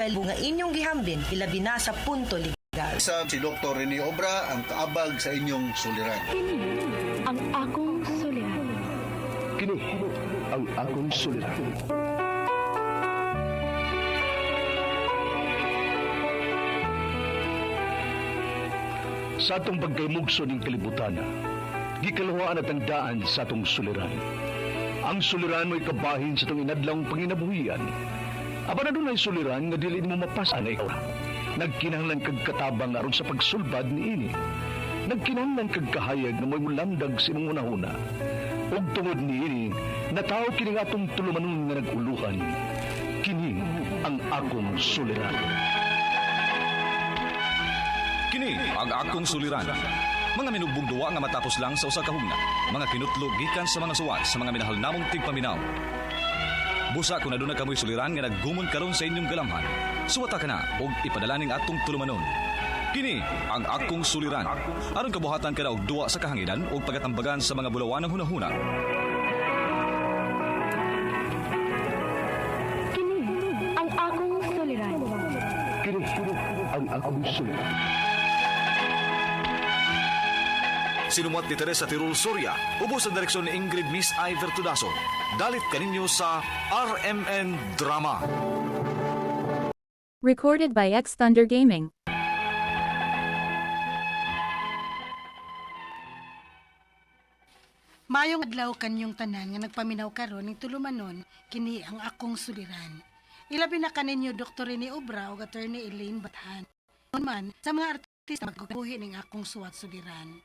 nga inyong gihambin ilabi na sa punto legal. Sa si Dr. Rene Obra ang kaabag sa inyong suliran. Ang akong suliran. Kini ang akong suliran. Sa atong pagkaymugso ng kalibutan, gikalawaan at ang daan sa atong suliran. Ang suliran mo'y kabahin sa itong inadlang panginabuhian. Aba na doon ay suliran nga dili mo mapasa na ikaw. Nagkinahanglan kag katabang aron sa pagsulbad ni ini. Nagkinahanglan kag kahayag na mo'y mulandag sa imong unahuna. Ug tungod ni ini, nataw kini nga atong tulumanon nga naguluhan. Kini ang akong suliran. Kini ang akong suliran. Mga minubong duwa nga matapos lang sa usa ka hugna. Mga kinutlog gikan sa mga suwat sa mga minahal namong tigpaminaw. Busa kung aduna kamoy suliran nga naggumon karon sa inyong galamhan. Suwata ka na og ipadala ning atong tulumanon. Kini ang akong suliran. Aron kabuhatan ka na og duwa sa kahanginan og pagatambagan sa mga bulawan ng hunahuna. Kini ang akong suliran. Kini ang akong suliran. Sinumat ni Teresa Tirul Soria, ubos sa direksyon ni Ingrid Miss Iver Tudaso. Dalit kaninyo sa RMN Drama. Recorded by X Thunder Gaming. Mayong adlaw kanyong tanan nga nagpaminaw karon ning tulumanon kini ang akong suliran. Ilabi na kaninyo Dr. Rene Obra ug Attorney Elaine Bathan. Man sa mga artista magkukuhi ning akong suwat suliran.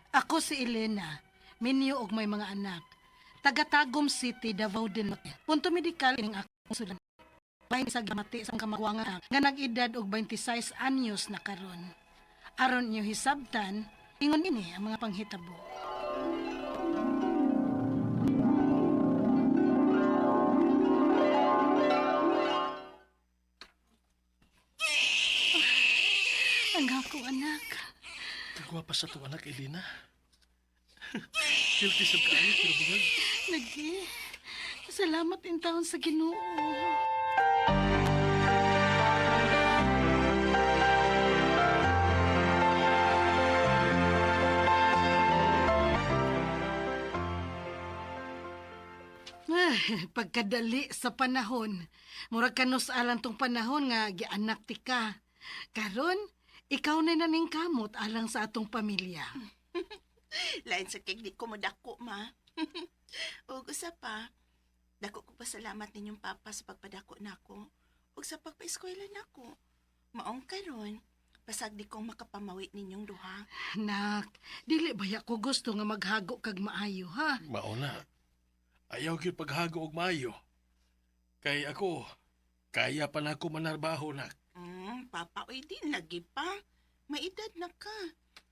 Ako si Elena, minyo og may mga anak. Taga Tagum City, Davao del Norte. Punto medikal ning akong suliran. Bahin sa gamati sa kamagwanga nga nag-edad og 26 anyos na karon. Aron niyo hisabtan, ingon ini ang mga panghitabo. Ang ako anak. Kagwapa sa ito anak, Elena. Guilty sa kayo, pero bugag. Lagi. Salamat in taon sa Ginoo. Pagkadali sa panahon. Murag kanus alang tong panahon nga gianak ti ka. Karon, ikaw na naning kamot alang sa atong pamilya. Lain sa kay di ko madako, ma. Ug usa pa, dako ko pasalamat ninyong papa sa pagpadako nako ug sa pagpa-eskwela nako. Maong karon, pasag di kong makapamawi ninyong duha. Nak, dili baya ko gusto nga maghago kag maayo, ha? Mauna, ayaw gyud paghago og maayo. Kay ako, kaya pa na ako manarbaho, nak. Papa, oy din lagi pa. May edad na ka.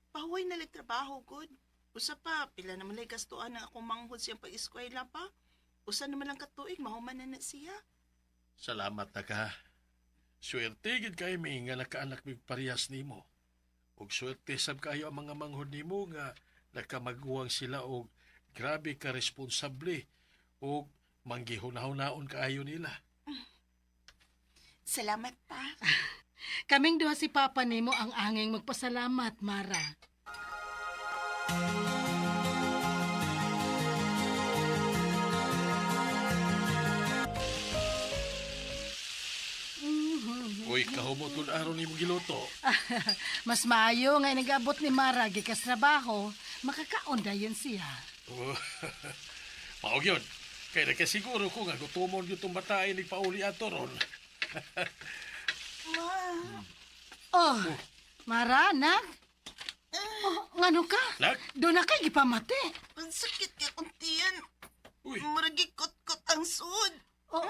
Pahuway na trabaho, good. Usa pa, pila naman lay gastuan ng akong manghod siyang pag-eskwela pa. Usa naman lang katuig, mahuman na siya. Salamat na ka. Swerte gid kay may nga nakaanak mig parehas nimo. Ug swerte sab kayo ang mga manghod nimo nga nakamagwang sila og grabe ka responsable ug manggihunahon-naon kaayo nila. Salamat pa. Kaming duha si Papa nimo ang angeng magpasalamat, Mara. Uy, kahumot kun aron nimo giluto. Mas maayo nga nag-abot ni Mara gikas trabaho, makakaon dayon siya. Mao gyud. Kay nakasiguro ko nga gutomon gyud tong batae ni pauli ato ron. Oh, Mara, nak? Oh, ngano ka? Nak? Doon na kay gipamati. Ang sakit ka kong tiyan. Uy. Maragikot-kot ang sud. Oh,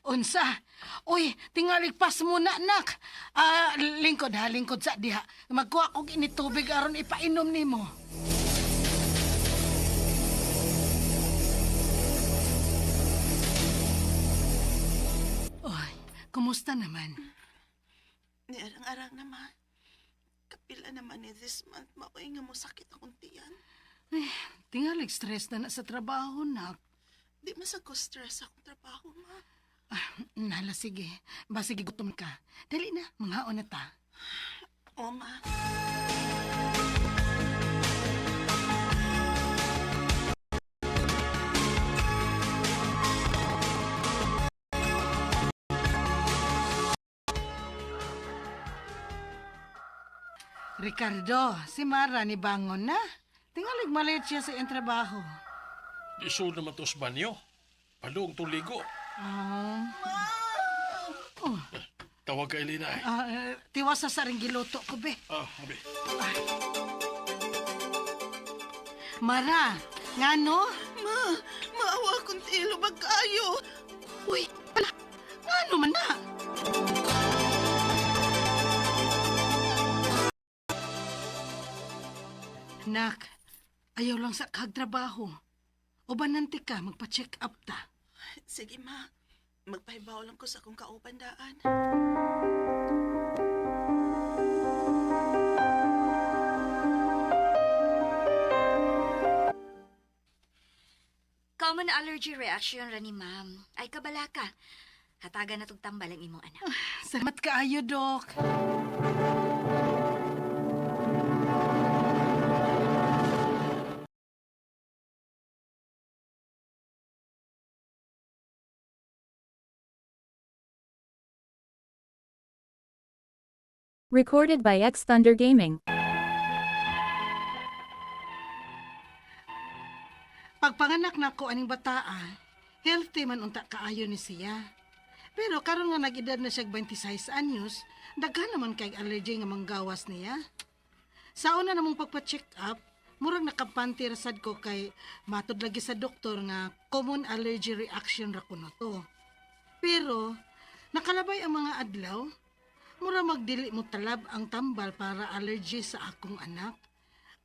unsa? Uy, tingaligpas muna, nak. Lingkod ha, lingkod sa diha. Magkuha ko ginitubig aron ipainom nimo. Oy, kumusta naman? Ni arang-arang naman. Kapila naman ni this month, maoy nga mo sakit akong tiyan. Tingalig stress na sa trabaho, nak. Di masag ko stress akong trabaho, ma. Nala, sige. Sige, gutom ka. Dali na, manghaon na ta. O, ma. Ricardo, si Mara ni bangon na. Tingalig malit siya sa iyang trabaho. Iso naman to sa banyo. Palong tuligo. Tawag ka, Elena. Tiwas sa saring giluto ko, be. Abi. Mara, ngano? Ma, maawa kong tilo kayo. Uy, pala, ngano man na? Nak, ayaw lang sa kagtrabaho. O ba nanti ka, magpa-check up ta? Sige, ma. Magpahibaw lang ko sa akong kaupandaan. Common allergy reaction ra ni ma'am. Ay kabala ka. Hatagan na tong tambal ang imong anak. Salamat kaayo, Dok. Recorded by X Thunder Gaming. Pagpanganak na ko aning bataa, healthy man unta kaayo ni siya. Pero karon nga nag-edad na siya 26 anyos, daghan naman kay allergy nga manggawas niya. Sa una namong pagpa-check up, murag nakapanti rasad ko kay matud lagi sa doktor nga common allergy reaction ra kuno to. Pero nakalabay ang mga adlaw, mura magdili mo talab ang tambal para allergy sa akong anak.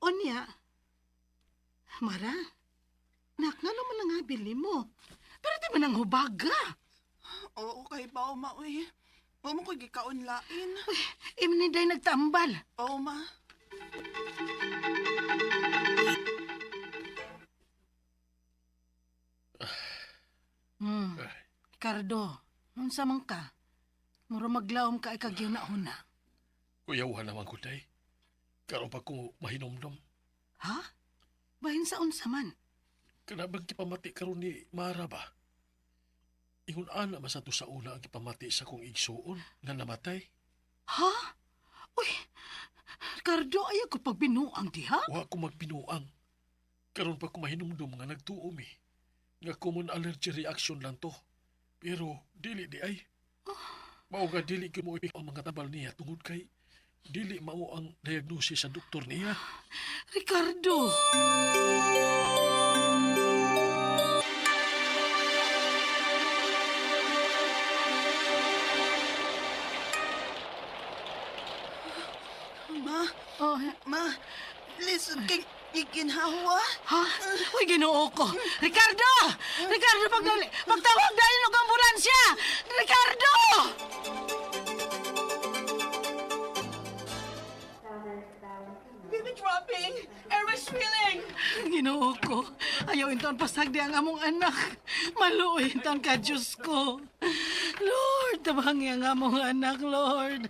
Unya, Mara, nak, nga naman ang habili mo. Pero di man ang hubaga. Oo, kay bao, ma, uy. Huwag mo ko gikaunlain. Imniday nagtambal. Oo, ma. Ricardo, unsa man ka? Mura maglaom ka ikagyo na una. Kuyawan naman ko, day. Karon pa ko mahinomdom. Ha? Bahin sa unsa man? Kanabang kipamati karon ni Mara ba? Ingon ana man sa to sa una ang kipamati sa kong igsuon nga namatay. Ha? Uy, Ricardo, ayaw ko pagbinuang di ha? Wa ko magbinuang. Karon pa ko mahinumdum nga nagtuom eh. Nga common allergy reaction lang to. Pero dili di ay. Mao nga dili ko mo ipik ang mga tabal niya tungod kay dili mao ang diagnosis sa doktor niya. Ricardo! Ma, Oh, ma, listen kay ikinhawa. ha? Uy, ginoo ko. Ricardo! Ricardo, pagtawag dahil ng ambulansya! Ricardo! Baby dropping! Airways filling! Ginoo ko. Ayaw inton pasagdi ang among anak. Maluoy inton ka, Diyos ko. Lord, tabangi ang among anak, Lord.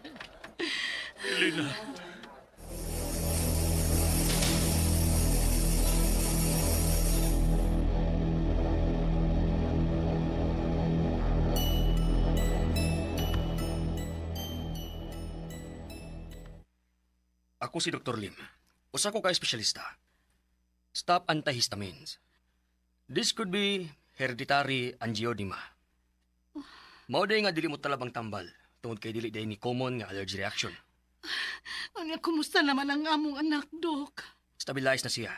Elena, Ako si Dr. Lim. Usa ko ka espesyalista. Stop antihistamines. This could be hereditary angioedema. Mao day nga dili mo talabang tambal tungod kay dili day ni common nga allergy reaction. Ano, kumusta naman ang among anak, Dok? Stabilize na siya.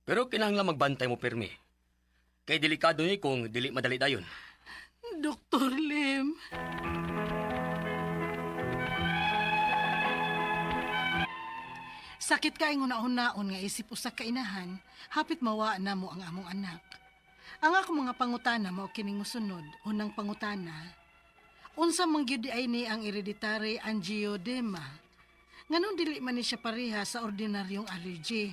Pero kinahanglan magbantay mo pirmi. Kay delikado ni kung dili madali dayon. Dr. Lim. Sakit ka ingon una-unaon nga isip usa ka inahan, hapit mawa na mo ang among anak. Ang ako mga pangutana mao kining mosunod. Unang pangutana, unsa man gyud ay ni ang hereditary angioedema? Nganong dili man ni siya pareha sa ordinaryong allergy?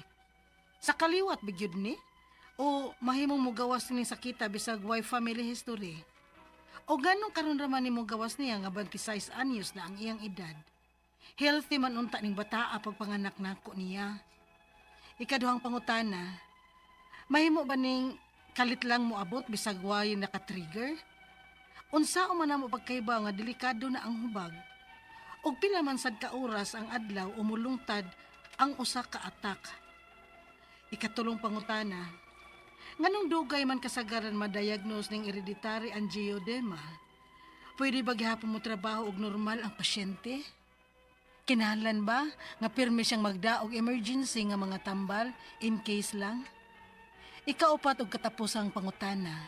Sa kaliwat bigyud ni? O mahimong mogawas ni sakita bisag way family history? O ganong karon raman nimo gawas niya nga 26 anyos na ang iyang edad. Healthy man unta ning bataa pagpanganak nako niya. Ikaduhang pangutana, mahimo ba ning kalit lang mo abot bisag way naka-trigger? Unsa man namo pagkaiba nga delikado na ang hubag? Og pila man sad ka oras ang adlaw umulungtad ang usa ka atak. Ikatulong pangutana, nganong dugay man kasagaran ma-diagnose ning hereditary angioedema? Pwede ba gihapon mo trabaho og normal ang pasyente? Kinahanglan ba nga pirmi siyang magdaog emergency nga mga tambal in case lang? Ikaupat og katapusang pangutana,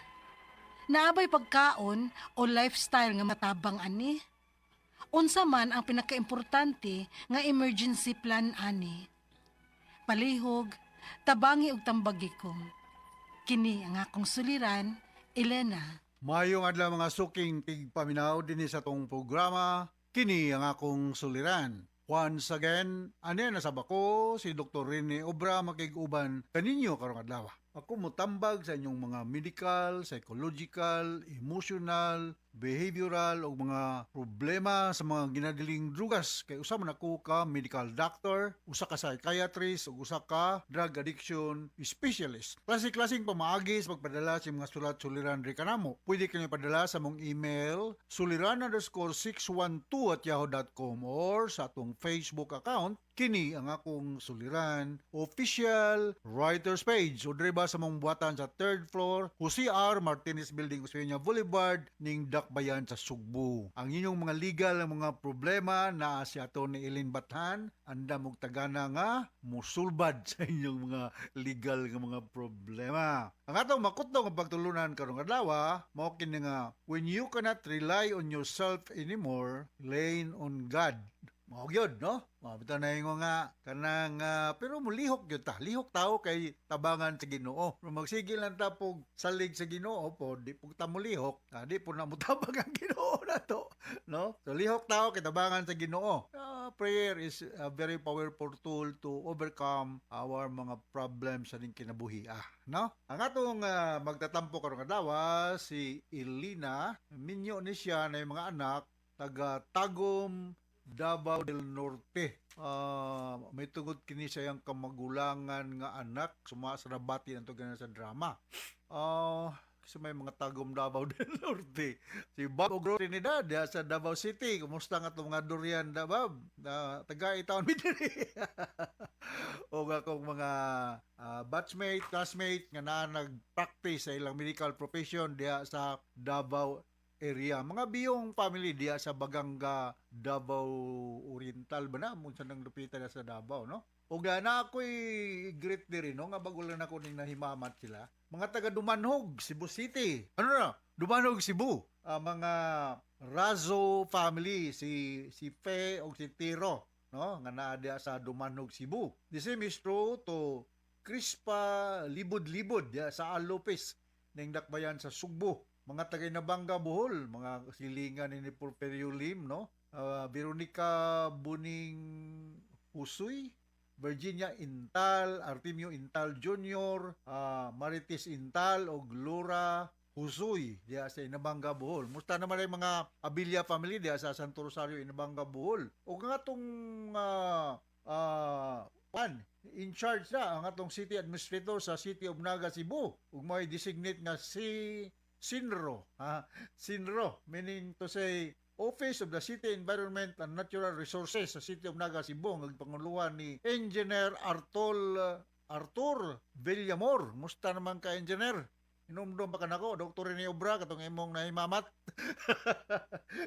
naabay pagkaon o lifestyle nga matabang ani? Unsa man ang pinakaimportante nga emergency plan ani? Palihog, tabangi og tambagi ko. Kini ang akong suliran, Elena. Mayong adlaw mga suking tigpaminaw din sa tong programa, kini ang akong suliran. Once again, ane nasab ako si Dr. Rene Obra makig-uban kaninyo karong adlaw. Ako motambag sa inyong mga medical, psychological, emotional, behavioral o mga problema sa mga ginadiling drugas. Kay usa man ako ka medical doctor, usa ka psychiatrist o usa ka drug addiction specialist. Klaseng pamaagi sa pagpadala sa mga sulat-suliran ri kanamo. Pwede kayo padala sa mong email suliran_612@yahoo.com or sa atong Facebook account. Kini ang akong suliran official writers page o driba sa mong buhatan sa 3rd floor Jose R. Martinez Building, Osmeña Boulevard ning Dakbayan sa Sugbo. Ang inyong mga legal ang mga problema na si ato ni Eileen Bathan anda mong tagana nga musulbad sa inyong mga legal nga mga problema. Ang atong makuto nga pagtulunan karong adlaw mao kini nga when you cannot rely on yourself anymore, lean on God. Mao gyud no? Bitaw na ingo nga kanang pero mulihok gyud ta. Lihok tao kay tabangan sa Ginoo. Pero magsigil lang ta pog salig sa Ginoo po, di pug ta mulihok, di po na mutabang ang Ginoo nato, no? So lihok tao kay tabangan sa Ginoo. Prayer is a very powerful tool to overcome our mga problems sa ning kinabuhi, no? Ang atong magtatampo karong adlaw si Elena, minyo ni siya na mga anak taga Tagum, Davao del Norte. May tungod kini sa iyang kamagulangan nga anak sumasarabati nanto ganun sa drama. Kasi may mga Tagum Davao del Norte. Si Bob Ogro Trinidad sa Davao City. Kumusta nga itong mga durian da Bob? Taga itaon midiri. O nga kong mga batchmate, classmate nga na nag-practice sa ilang medical profession diya sa Davao area. Mga biyong family diya sa Baganga, Davao Oriental ba na? Munsan ng lupitan na sa Davao, no? O na ako'y great diri, no? Nga bago lang ako ning nahimamat sila. Mga taga Dumanhog, Cebu City. Ano na? Dumanhog, Cebu. Mga Razo family, si Fe o si Tiro, no? Nga naa diya sa Dumanhog, Cebu. The same is true to Crispa Libod-Libod diya sa Alopes ning Dakbayan sa Sugbo. Mga tagay na Bangga Bohol, mga silingan ni Porfirio Lim, no? Veronica Buning Usoy, Virginia Intal, Artemio Intal Jr., Marites Intal o Glora Usoy diya sa Inabanga Bohol. Musta naman ay mga Abilia family diya sa Santo Rosario, Inabanga Bohol. O nga itong in charge na ang atong city administrator sa City of Naga, Cebu. Ug may designate nga si Sinro, Sinro, meaning to say Office of the City Environment and Natural Resources sa City of Naga, Cebu, ng panguluhan ni Engineer Arthur Villamor. Musta naman ka, Engineer? Inumdum pa ka nako, Dr. Rene Obra, katong imong nahimamat.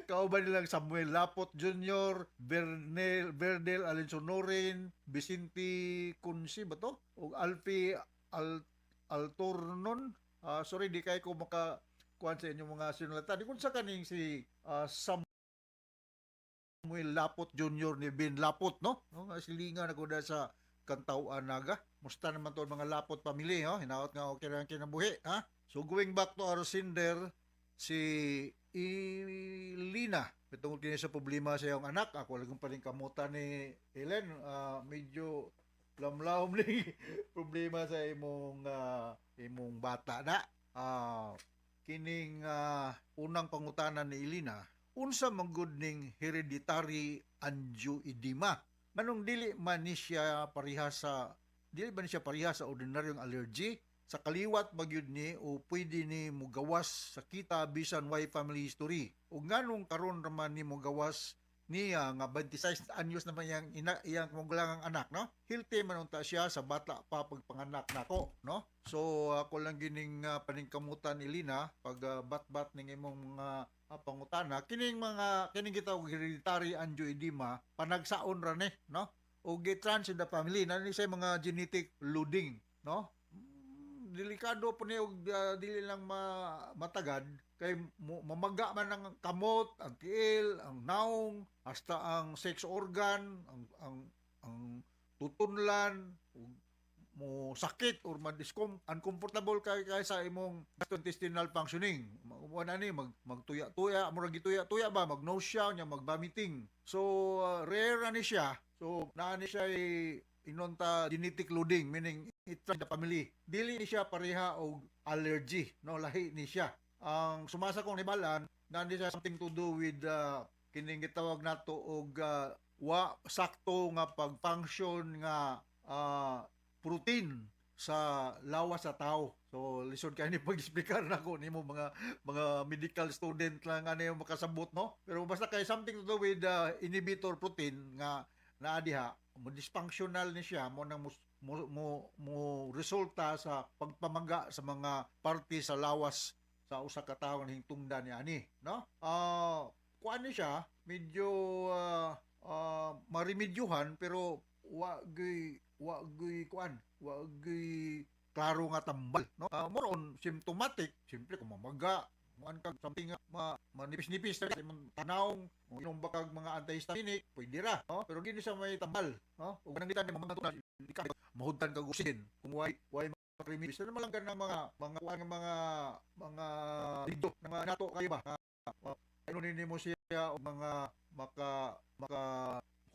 Kauban nilang Samuel Lapot Jr., Berdel Alensonorin, Vicente Kunsi ba to? O Alfie Altornon. Sorry, di kayo ko makakuhan sa inyong mga sinulatan. Di kung sa kaning si Samuel Lapot Jr. ni Ben Lapot, no? Silingan ako dahil sa Kantauan Naga. Musta naman to mga Lapot family, no? Hinaot nga okay lang kinabuhi, ha? So going back to our sender, si Elena. Itong kini sa problema sa iyong anak. Ako lang paling kamutan ni Helen. Medyo lamlaom ni problema sa imong bata na. kining unang pangutanan ni Elina, unsa man gud ning hereditary angioedema? Manong dili man ni siya parihas sa ordinaryong allergy? Sa kaliwat magyud ni o pwede ni mugawas sa kita bisan way family history. O nganong karon raman ni mugawas niya nga 26 anyos naman iyang magulang anak, no? Healthy man unta siya sa bata pa pagpanganak nako, no? So ako lang gining paningkamutan ni Lina pag bat-bat ning imong mga pangutana kining gitawag hereditary angioedema panagsaon ra ni, no? O gitrans in the family na ni say mga genetic loading, no? Delikado po niya dili lang matagad kay mamaga man ang kamot, ang tiil, ang naong, hasta ang sex organ, ang tutunlan, mo sakit or uncomfortable kay sa imong gastrointestinal functioning. Wala ni magtuya-tuya, murag gituya-tuya ba, mag-nausea nya, mag-vomiting. So rare ni siya. So naa ni siya inonta genetic loading, meaning it runs the family. Dili ni siya pareha og allergy, no, lahi ni siya. Ang sumasa kong nibalan, nandi siya something to do with kining gitawag nato og wa sakto nga pag-function nga protein sa lawas sa tao. So lisod kay ni pag-explicar nako nimo mga medical student lang ano yung makasabot, no? Pero basta kay something to do with inhibitor protein nga naa diha, mo dysfunctional ni siya mo nang mo resulta sa pagpamaga sa mga parte sa lawas sa usa ka tawo nga hingtungdan ni ani, no? Kuan ni siya medyo maremedyohan pero wa gyud klaro nga tambal, no? More on symptomatic, simple kung mamaga, muan kag something manipis-nipis sa imong tanawng, inom ba kag mga antihistaminic, pwede ra, no? Pero gini sa may tambal, no? Ug nang gitan mga tunay, mahudtan kag usin, kung way remedies na lang ganang mga lido na mga nato kayo ba? Ano mo siya o mga maka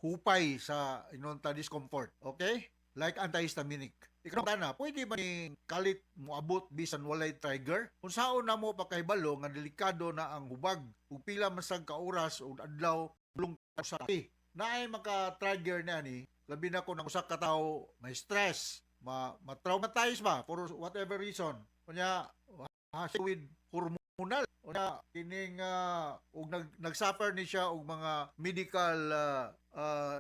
hupay sa inonta discomfort, okay? Like antihistaminic. Ikaw na, pwede ba ni kalit mo abot bisan walay trigger? Kung saan na mo pakahibalo nga delikado na ang hubag, ug pila masag ka oras o adlaw bulong sa kape. Naay maka-trigger na ni, labi na ko ng usak ka tao may stress, ma-traumatize ba for whatever reason. Kunya, with hormonal. Kunya, kining ug nag-suffer ni siya og mga medical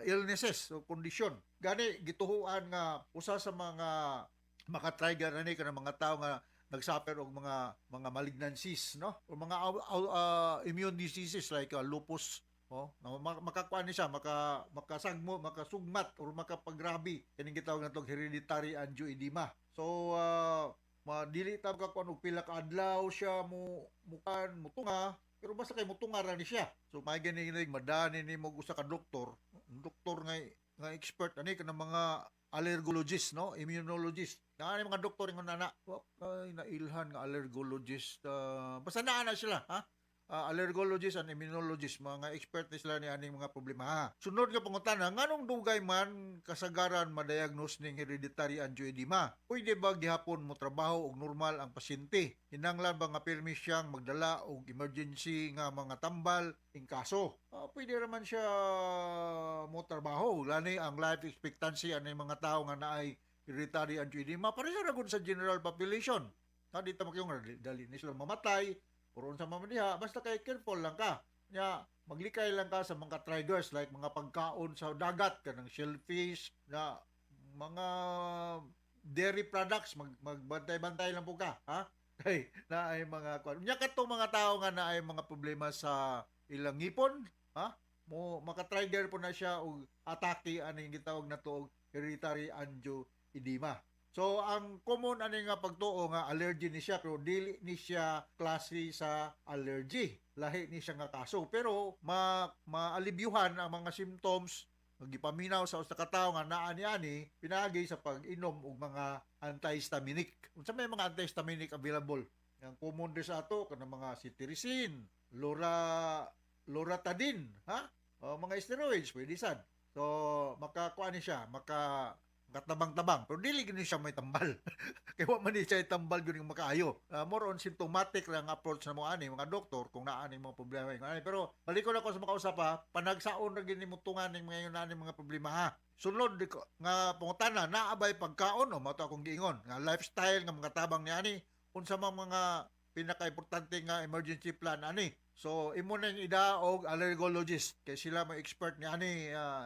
illnesses o kondisyon. Gani gituhuan nga usa sa mga maka-trigger na ni kanang mga tao nga nagsuffer og mga malignancies, no? O mga immune diseases like lupus, oh, makakuan ni siya, makasagmo, makasugmat or makapagrabi kining gitawag natong hereditary angioedema. So madili tab ka kuan og pila ka adlaw siya mutunga, pero basta kay mutunga ra ni siya. So may gani madani ni mo usa ka doktor nga expert ani kanang mga allergologist, no, immunologist. Naa mga doktor nga nana, ay nailhan nga allergologist. Basta naa sila, ha? Allergologist and immunologist, mga expert sila ni aning mga problema. Ha? Sunod nga pangutana, nganong dugay man kasagaran madiagnose ning hereditary angioedema? Pwede ba gihapon mo trabaho og normal ang pasyente? Hinanglan ba nga pirmi siyang magdala og emergency nga mga tambal in kaso? Pwede raman siya mo trabaho. Lani ang life expectancy aning mga tao nga naay hereditary angioedema pareha ra gud sa general population. Dito makyong dali ni sila mamatay. Puron sa mamadiha, basta kay careful lang ka. Nya, maglikay lang ka sa mga triggers like mga pagkaon sa dagat, kanang shellfish, na mga dairy products, magbantay-bantay lang po ka, ha? Kay, na ay mga kwan. Nya katong mga tao nga na ay mga problema sa ilang ngipon, ha? Maka-trigger po na siya og atake aning gitawag na to og hereditary angioedema. So, ang common ani nga pagtuo nga allergy ni siya, pero dili ni siya klase sa allergy. Lahi ni siya nga kaso. Pero, maalibyuhan ang mga symptoms, magipaminaw sa usa ka tawo nga naa niani, pinagi sa pag-inom og mga antihistaminic. Unsa may mga antihistaminic available? Ang common din sa ato, kanang mga cetirizine, loratadine, ha? Mga steroids, pwede sad. So, makakuha ni siya, katabang-tabang, pero dili gini siya may tambal. Kaya wa man ni siya tambal gyud yung makaayo. More on symptomatic lang approach na mo ani mga doktor kung naa ning mga problema ani. Pero balikon ako sa makausap pa, panagsaon ra gini mutungan ning mga yun mga problema ha. Sunod nga pangutana, naabay pagkaon o mato akong giingon nga lifestyle nga mga tabang ni ani unsa man mga pinaka-importante nga emergency plan ani. So imo nang ida og allergologist kay sila may expert ni ani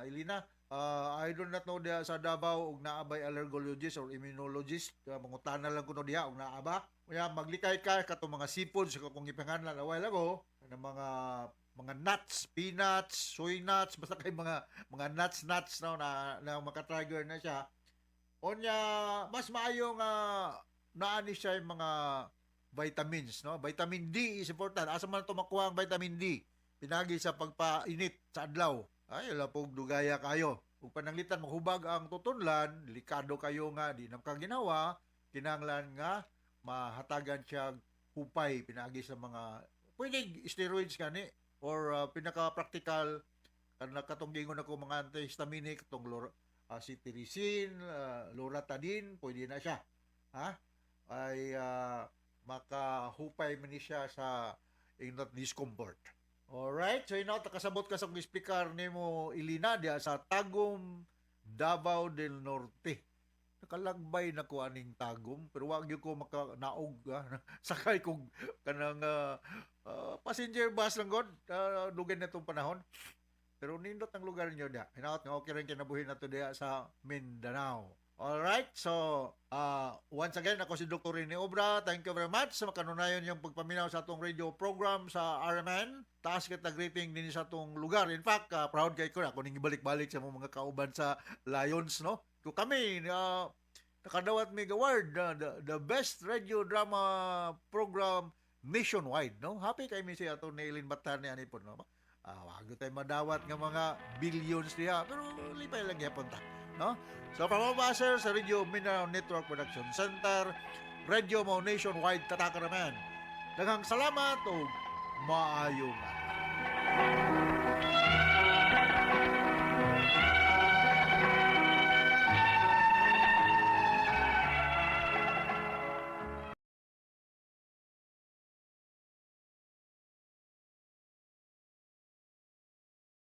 Elina. I do not know diha sa Davao og naabay allergologist or immunologist. Mangutana lang kuno diha og naaba. Kaya maglikay ka katong mga seafoods kung ipangalan a while ago ng mga nuts, peanuts, soy nuts, basta kay mga nuts no, na maka-trigger na siya. Onya mas maayo nga naani siya yung mga vitamins, no? Vitamin D is important. Asa man to makuha ang vitamin D? Pinagi sa pagpainit sa adlaw. Ay, lapog dugaya kayo. Ug pananglitan maghubag ang tutunlan, delikado kayo nga di nam ka ginawa, kinahanglan nga mahatagan siya hupay pinagi sa mga pwede steroids kani or pinaka-practical kanang katong gingon ako mga antihistaminic katong cetirizine, loratadine, pwede na siya. Ha? Ay makahupay man ni siya sa not discomfort. Alright, so takasabot ka sa speaker ni mo Elina diya sa Tagum, Davao del Norte. Nakalagbay na ko aning Tagum, pero wag ko makanaog sakay kog kanang passenger bus lang god, dugay na itong panahon. Pero nindot ang lugar niyo diya. Hinaot nga okay rin kinabuhin na to diya sa Mindanao. Alright, so once again, ako si Dr. Rene Obra. Thank you very much sa makanunayon yung pagpaminaw sa atong radio program sa RMN. Taas kita greeting din sa atong lugar. In fact, proud kay ko na ako ning ibalik-balik sa mga kauban sa Lions, no? Kung kami, nakadawat mig award, the best radio drama program nationwide, no? Happy kay mi siya atong Nailin Batan ni ani po, no? Wag tayo madawat nga mga billions niya, pero lipay lang yapon ta, no? So, pamabasa sa Radio Mindanao Network Production Center, Radio mo nationwide tataka naman. Daghang salamat o maayong